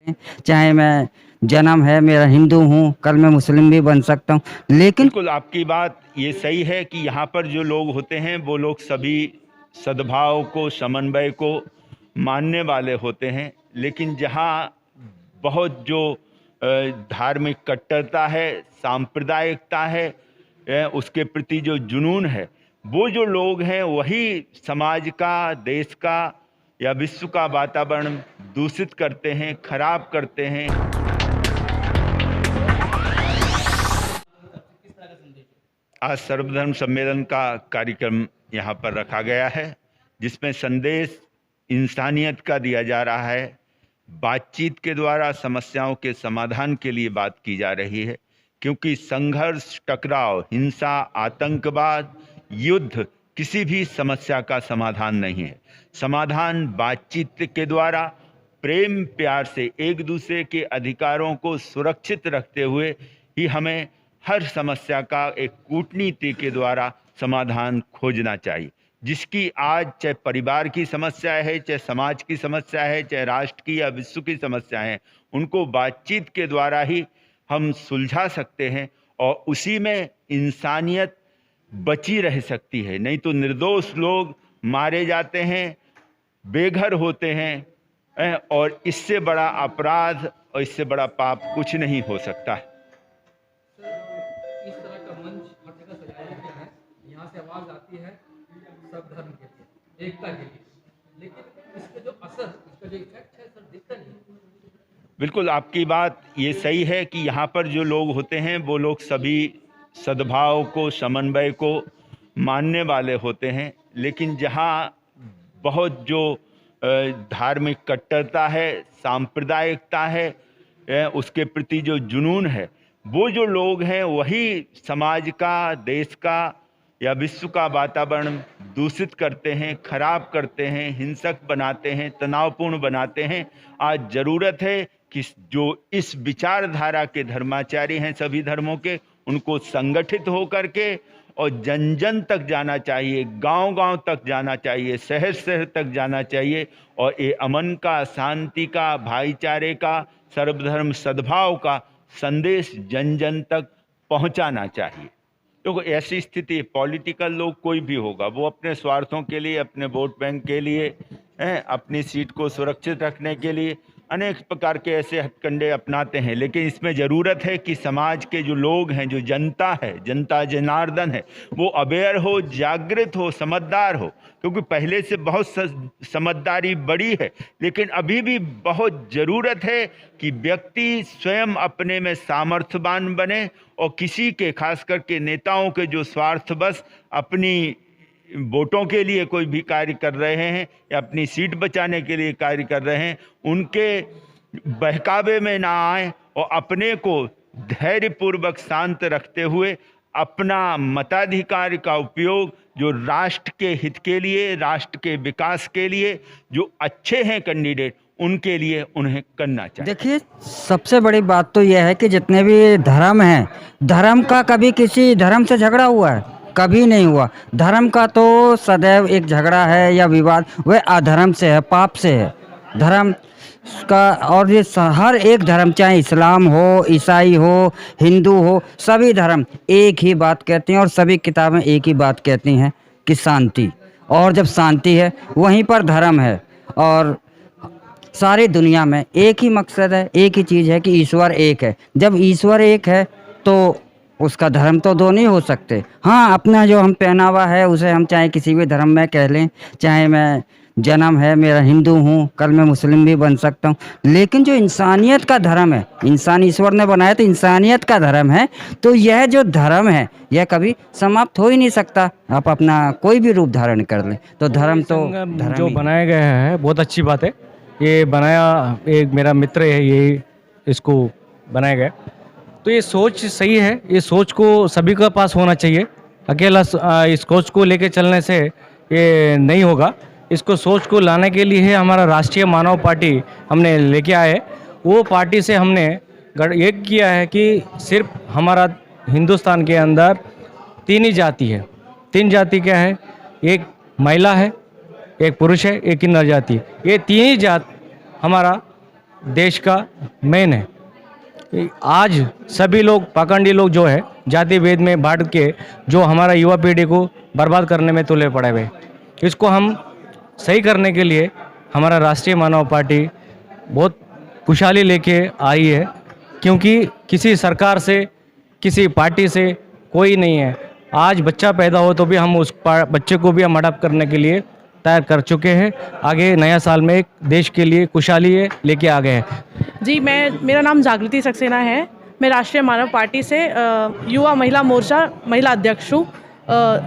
चाहे मैं जन्म है मेरा हिंदू हूँ, कल मैं मुस्लिम भी बन सकता हूँ, लेकिन बिल्कुल आपकी बात ये सही है कि यहाँ पर जो लोग होते हैं वो लोग सभी सद्भाव को, समन्वय को मानने वाले होते हैं। लेकिन जहाँ बहुत जो धार्मिक कट्टरता है, सांप्रदायिकता है, उसके प्रति जो जुनून है, वो जो लोग हैं वही समाज का, देश का या विश्व का वातावरण दूषित करते हैं, खराब करते हैं। आज सर्वधर्म सम्मेलन का कार्यक्रम यहाँ पर रखा गया है, जिसमें संदेश इंसानियत का दिया जा रहा है। बातचीत के द्वारा समस्याओं के समाधान के लिए बात की जा रही है, क्योंकि संघर्ष, टकराव, हिंसा, आतंकवाद, युद्ध किसी भी समस्या का समाधान नहीं है। समाधान बातचीत के द्वारा, प्रेम प्यार से, एक दूसरे के अधिकारों को सुरक्षित रखते हुए ही हमें हर समस्या का एक कूटनीति के द्वारा समाधान खोजना चाहिए, जिसकी आज चाहे परिवार की समस्या है, चाहे समाज की समस्या है, चाहे राष्ट्र की या विश्व की समस्या है, उनको बातचीत के द्वारा ही हम सुलझा सकते हैं और उसी में इंसानियत बची रह सकती है। नहीं तो निर्दोष लोग मारे जाते हैं, बेघर होते हैं, और इससे बड़ा अपराध और इससे बड़ा पाप कुछ नहीं हो सकता है। इस तरह का मंच हर जगह सजाया गया है, यहाँ से आवाज आती है सब धर्म के लिए, एकता के लिए, लेकिन इसका जो असर, इसका जो इफेक्ट है सर, दिखता नहीं। बिल्कुल आपकी बात ये सही है कि यहाँ पर जो लोग होते हैं वो लोग सभी सद्भाव को, समन्वय को मानने वाले होते हैं। लेकिन जहाँ बहुत जो धार्मिक कट्टरता है, सांप्रदायिकता है, उसके प्रति जो जुनून है, वो जो लोग हैं वही समाज का, देश का या विश्व का वातावरण दूषित करते हैं, खराब करते हैं, हिंसक बनाते हैं, तनावपूर्ण बनाते हैं। आज ज़रूरत है कि जो इस विचारधारा के धर्माचारी हैं सभी धर्मों के, उनको संगठित होकर के और जन जन तक जाना चाहिए, गांव गांव तक जाना चाहिए, शहर शहर तक जाना चाहिए और ये अमन का, शांति का, भाईचारे का, सर्वधर्म सद्भाव का संदेश जन जन तक पहुंचाना चाहिए। तो ऐसी स्थिति, पॉलिटिकल लोग कोई भी होगा, वो अपने स्वार्थों के लिए, अपने वोट बैंक के लिए, अपनी सीट को सुरक्षित रखने के लिए अनेक प्रकार के ऐसे हथकंडे अपनाते हैं। लेकिन इसमें ज़रूरत है कि समाज के जो लोग हैं, जो जनता है, जनता जनार्दन है, वो अवेयर हो, जागृत हो, समझदार हो। क्योंकि पहले से बहुत समझदारी बढ़ी है, लेकिन अभी भी बहुत ज़रूरत है कि व्यक्ति स्वयं अपने में सामर्थ्यवान बने और किसी के, खास करके नेताओं के जो स्वार्थवश अपनी वोटों के लिए कोई भी कार्य कर रहे हैं या अपनी सीट बचाने के लिए कार्य कर रहे हैं, उनके बहकावे में ना आए और अपने को धैर्यपूर्वक शांत रखते हुए अपना मताधिकार का उपयोग जो राष्ट्र के हित के लिए, राष्ट्र के विकास के लिए जो अच्छे हैं कैंडिडेट, उनके लिए उन्हें करना चाहिए। देखिए, सबसे बड़ी बात तो यह है कि जितने भी धर्म हैं, धर्म का कभी किसी धर्म से झगड़ा हुआ है? कभी नहीं हुआ। धर्म का तो सदैव एक झगड़ा है या विवाद वह अधर्म से है, पाप से है। धर्म का, और ये हर एक धर्म, चाहे इस्लाम हो, ईसाई हो, हिंदू हो, सभी धर्म एक ही बात कहते हैं और सभी किताबें एक ही बात कहती हैं कि शांति। और जब शांति है वहीं पर धर्म है। और सारी दुनिया में एक ही मकसद है, एक ही चीज़ है कि ईश्वर एक है। जब ईश्वर एक है तो उसका धर्म तो दो नहीं हो सकते। हाँ, अपना जो हम पहनावा है उसे हम चाहे किसी भी धर्म में कह लें, चाहे मैं जन्म है मेरा हिंदू हूँ, कल मैं मुस्लिम भी बन सकता हूँ, लेकिन जो इंसानियत का धर्म है, इंसान ईश्वर ने बनाया तो इंसानियत का धर्म है, तो यह जो धर्म है यह कभी समाप्त हो ही नहीं सकता। आप अपना कोई भी रूप धारण कर लें तो धर्म तो धर्म जो ही। बनाया गया है बहुत अच्छी बात है। ये बनाया एक मेरा मित्र है, ये इसको बनाया गया, तो ये सोच सही है। ये सोच को सभी के पास होना चाहिए। अकेला इस सोच को लेके चलने से ये नहीं होगा। इसको सोच को लाने के लिए हमारा राष्ट्रीय मानव पार्टी हमने लेके आए। वो पार्टी से हमने ये किया है कि सिर्फ हमारा हिंदुस्तान के अंदर तीन ही जाति है। तीन जाति क्या है? एक महिला है, एक पुरुष है, एक नर जाति। ये तीन ही जात हमारा देश का मेन है। आज सभी लोग पाखंडी लोग जो है जाति भेद में बांट के जो हमारा युवा पीढ़ी को बर्बाद करने में तुले पड़े हुए, इसको हम सही करने के लिए हमारा राष्ट्रीय मानव पार्टी बहुत खुशहाली लेके आई है, क्योंकि किसी सरकार से किसी पार्टी से कोई नहीं है। आज बच्चा पैदा हो तो भी हम उस बच्चे को भी हम अडॉप्ट करने के लिए तैयार कर चुके हैं। आगे नया साल में एक देश के लिए खुशहाली लेके आ गए हैं। जी, मेरा नाम जागृति सक्सेना है। मैं राष्ट्रीय मानव पार्टी से युवा महिला मोर्चा महिला अध्यक्ष हूँ।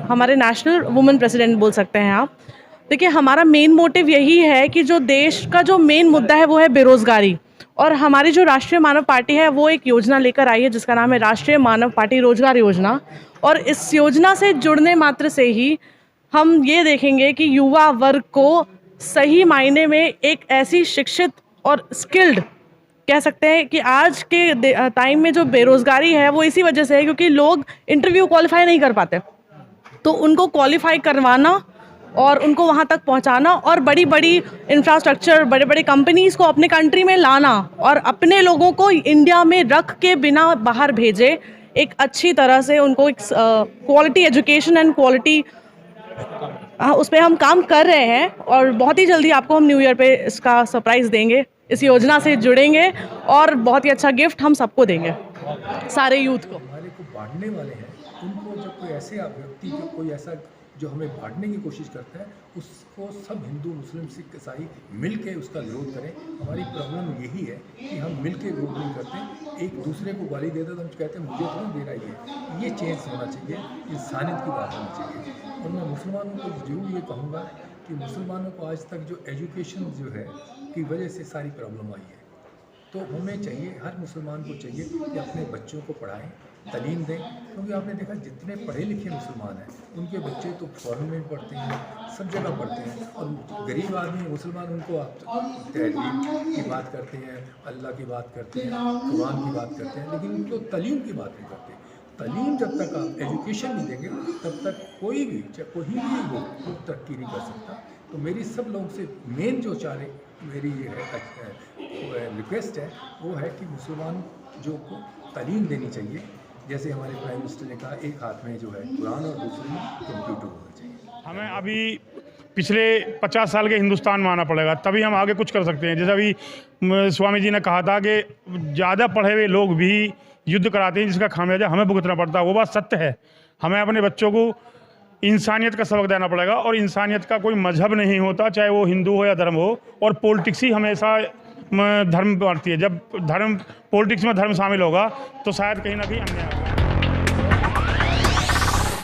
हमारे नेशनल वुमेन प्रेसिडेंट बोल सकते हैं आप। देखिए, हमारा मेन मोटिव यही है कि जो देश का जो मेन मुद्दा है वो है बेरोज़गारी, और हमारी जो राष्ट्रीय मानव पार्टी है वो एक योजना लेकर आई है जिसका नाम है राष्ट्रीय मानव पार्टी रोजगार योजना। और इस योजना से जुड़ने मात्र से ही हम ये देखेंगे कि युवा वर्ग को सही मायने में एक ऐसी शिक्षित और स्किल्ड, कह सकते हैं कि आज के टाइम में जो बेरोज़गारी है वो इसी वजह से है क्योंकि लोग इंटरव्यू क्वालिफाई नहीं कर पाते, तो उनको क्वालिफाई करवाना और उनको वहाँ तक पहुँचाना और बड़ी बड़ी इंफ्रास्ट्रक्चर, बड़े बड़े कंपनीज़ को अपने कंट्री में लाना और अपने लोगों को इंडिया में रख के बिना बाहर भेजे एक अच्छी तरह से उनको एक क्वालिटी एजुकेशन एंड क्वालिटी, उस पर हम काम कर रहे हैं। और बहुत ही जल्दी आपको हम न्यू ईयर पे इसका सरप्राइज़ देंगे, इस योजना से जुड़ेंगे और बहुत ही अच्छा गिफ्ट हम सबको देंगे, सारे यूथ को। हमारे को बांटने वाले हैं, उनको जब कोई ऐसे व्यक्ति जो कोई ऐसा जो हमें बांटने की कोशिश करता है, उसको सब हिंदू मुस्लिम सिख ईसाई मिल के उसका विरोध करें। हमारी प्रॉब्लम यही है कि हम मिल के विरोध नहीं करते, एक दूसरे को गाली देते तो हम कहते हैं मुझे तो नहीं दे रहा है। ये चेंज होना चाहिए, इंसानियत की बात होनी चाहिए। और मैं मुसलमानों को जरूर ये कहूँगा कि मुसलमानों को आज तक जो एजुकेशन जो है की वजह से सारी प्रॉब्लम आई है, तो हमें चाहिए, हर मुसलमान को चाहिए कि अपने बच्चों को पढ़ाएं, तालीम दें। क्योंकि आपने देखा जितने पढ़े लिखे मुसलमान हैं उनके बच्चे तो फॉरेन में पढ़ते हैं, सब जगह पढ़ते हैं, और गरीब आदमी मुसलमान उनको आप तहजीब की बात करते हैं, अल्लाह की बात करते हैं, कुरान की बात करते हैं, लेकिन उनको तालीम की बात नहीं करते। तालीम जब तक आप एजुकेशन नहीं देंगे तब तक कोई भी, चाहे कोई भी हो, वो तरक्की नहीं कर सकता। तो मेरी सब लोगों से मेन जो चाहे मेरी ये है रिक्वेस्ट है वो है कि मुसलमान जो को तालीम देनी चाहिए। जैसे हमारे प्राइम मिनिस्टर ने कहा, एक हाथ में जो है कुरान और दूसरे में कंप्यूटर होना चाहिए। हमें अभी पिछले 50 साल के हिंदुस्तान में आना पड़ेगा, तभी हम आगे कुछ कर सकते हैं। जैसे अभी स्वामी जी ने कहा था कि ज़्यादा पढ़े हुए लोग भी युद्ध कराते हैं जिसका खामियाजा हमें भुगतना पड़ता है, वो बात सत्य है। हमें अपने बच्चों को इंसानियत का सबक देना पड़ेगा, और इंसानियत का कोई मजहब नहीं होता, चाहे वो हिंदू हो या धर्म हो, और पॉलिटिक्स ही हमेशा धर्म बांटती है। जब धर्म पॉलिटिक्स में धर्म शामिल होगा तो शायद कहीं ना कहीं अन्याय होगा।